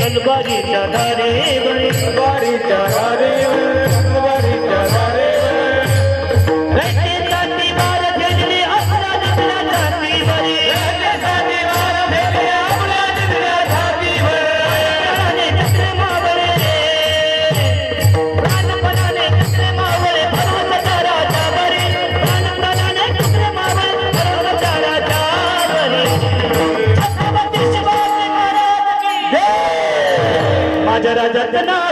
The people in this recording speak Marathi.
तलवारीच्या धारेवर तलवारीच्या धारेवर तलवारीच्या धारेवर रयते जाती वार भेटले आपला दिसला छातीवर रयते जाती वार भेटले आपला दिसला छातीवर प्राणपणाने दुसरे मावळे प्राणपणाने दुसरे मावळे भरवत राजा बरे प्राणपणाने दुसरे मावळे भरवत राजा बरे छत्रपती शिवाजी महाराज की जय माझ्या राजाचं नाव